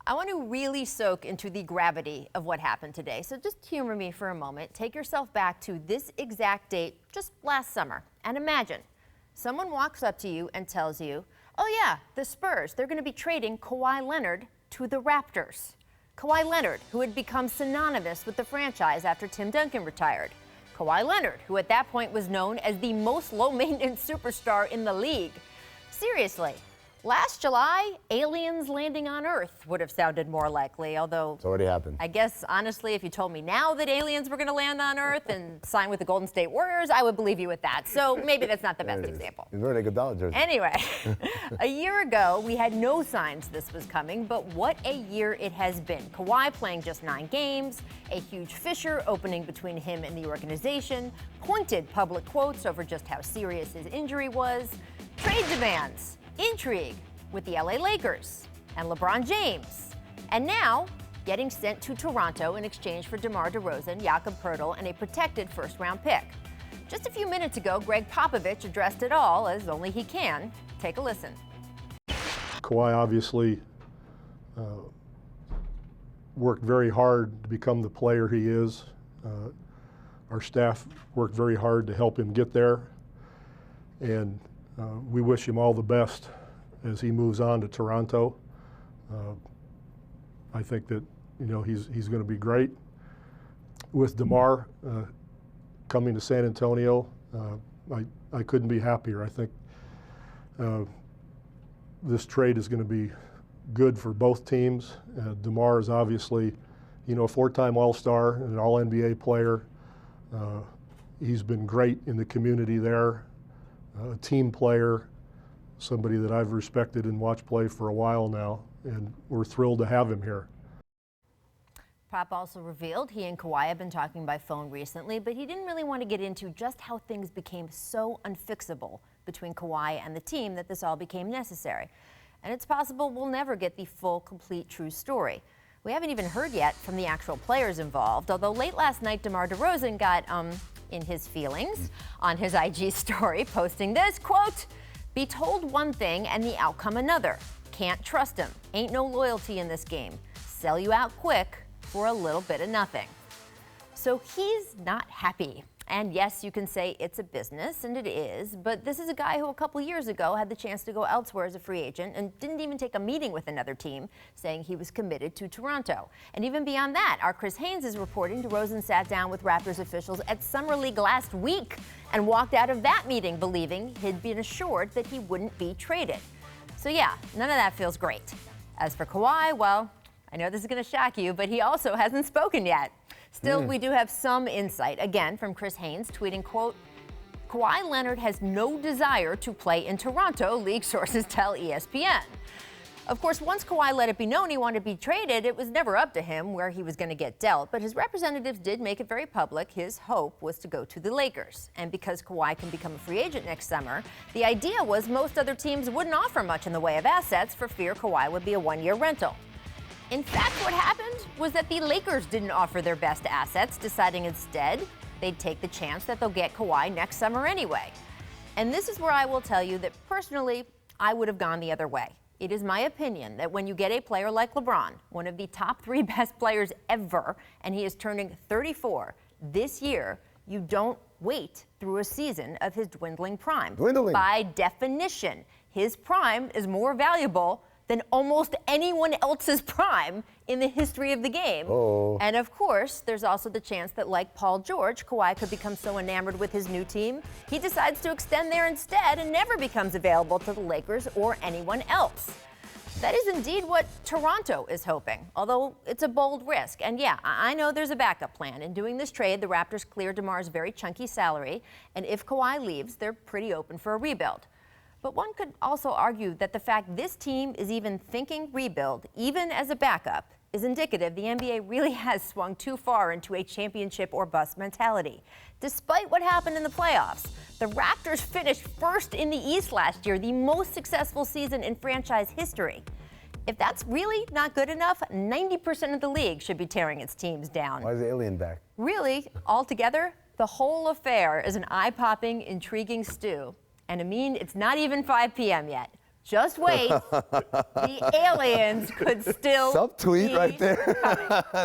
I want to really soak into the gravity of what happened today. So just humor me for a moment. Take yourself back to this exact date just last summer. And imagine someone walks up to you and tells you, oh yeah, the Spurs, they're going to be trading Kawhi Leonard to the Raptors. Kawhi Leonard, who had become synonymous with the franchise after Tim Duncan retired. Kawhi Leonard, who at that point was known as the most low-maintenance superstar in the league. Seriously. Last July, aliens landing on Earth would have sounded more likely, although it's already happened. I guess, honestly, if you told me now that aliens were going to land on Earth and sign with the Golden State Warriors, I would believe you with that. So maybe that's not the best example. You're wearing a Iguodala jersey. Anyway, a year ago, we had no signs this was coming, but what a year it has been. Kawhi playing just 9 games, a huge fissure opening between him and the organization, pointed public quotes over just how serious his injury was, trade demands, intrigue with the LA Lakers and LeBron James, and now getting sent to Toronto in exchange for DeMar DeRozan, Jakob Poeltl, and a protected first-round pick. Just a few minutes ago, Gregg Popovich addressed it all as only he can. Take a listen. Kawhi obviously worked very hard to become the player he is. Our staff worked very hard to help him get there, and we wish him all the best as he moves on to Toronto. I think that he's going to be great. With DeMar coming to San Antonio, I couldn't be happier. I think this trade is going to be good for both teams. DeMar is obviously, a 4-time All-Star and an All-NBA player. He's been great in the community there. A team player, somebody that I've respected and watched play for a while now, and we're thrilled to have him here. Pop also revealed he and Kawhi have been talking by phone recently, but he didn't really want to get into just how things became so unfixable between Kawhi and the team that this all became necessary. And it's possible we'll never get the full, complete, true story. We haven't even heard yet from the actual players involved, although late last night DeMar DeRozan got, in his feelings on his IG story, posting this, quote, "Be told one thing and the outcome another. Can't trust him. Ain't no loyalty in this game. Sell you out quick for a little bit of nothing." So he's not happy. And yes, you can say it's a business, and it is, but this is a guy who a couple years ago had the chance to go elsewhere as a free agent and didn't even take a meeting with another team, saying he was committed to Toronto. And even beyond that, our Chris Haynes is reporting DeRozan sat down with Raptors officials at Summer League last week and walked out of that meeting believing he'd been assured that he wouldn't be traded. So yeah, none of that feels great. As for Kawhi, well, I know this is going to shock you, but he also hasn't spoken yet. Still, we do have some insight, again, from Chris Haynes, tweeting, quote, "Kawhi Leonard has no desire to play in Toronto," league sources tell ESPN. Of course, once Kawhi let it be known he wanted to be traded, it was never up to him where he was going to get dealt, but his representatives did make it very public. His hope was to go to the Lakers. And because Kawhi can become a free agent next summer, the idea was most other teams wouldn't offer much in the way of assets for fear Kawhi would be a one-year rental. In fact, what happened was that the Lakers didn't offer their best assets, deciding instead they'd take the chance that they'll get Kawhi next summer anyway. And this is where I will tell you that personally, I would have gone the other way. It is my opinion that when you get a player like LeBron, one of the top 3 best players ever, and he is turning 34 this year, you don't wait through a season of his dwindling prime. By definition, his prime is more valuable than almost anyone else's prime in the history of the game. And of course, there's also the chance that, like Paul George, Kawhi could become so enamored with his new team, he decides to extend there instead and never becomes available to the Lakers or anyone else. That is indeed what Toronto is hoping, although it's a bold risk. And yeah, I know there's a backup plan. In doing this trade, the Raptors cleared DeMar's very chunky salary, and if Kawhi leaves, they're pretty open for a rebuild. But one could also argue that the fact this team is even thinking rebuild, even as a backup, is indicative the NBA really has swung too far into a championship or bust mentality. Despite what happened in the playoffs, the Raptors finished first in the East last year, the most successful season in franchise history. If that's really not good enough, 90% of the league should be tearing its teams down. Why is the alien back? Really, altogether, the whole affair is an eye-popping, intriguing stew. And Amin, it's not even 5 p.m. yet. Just wait. The aliens could still Subtweet be right there. coming.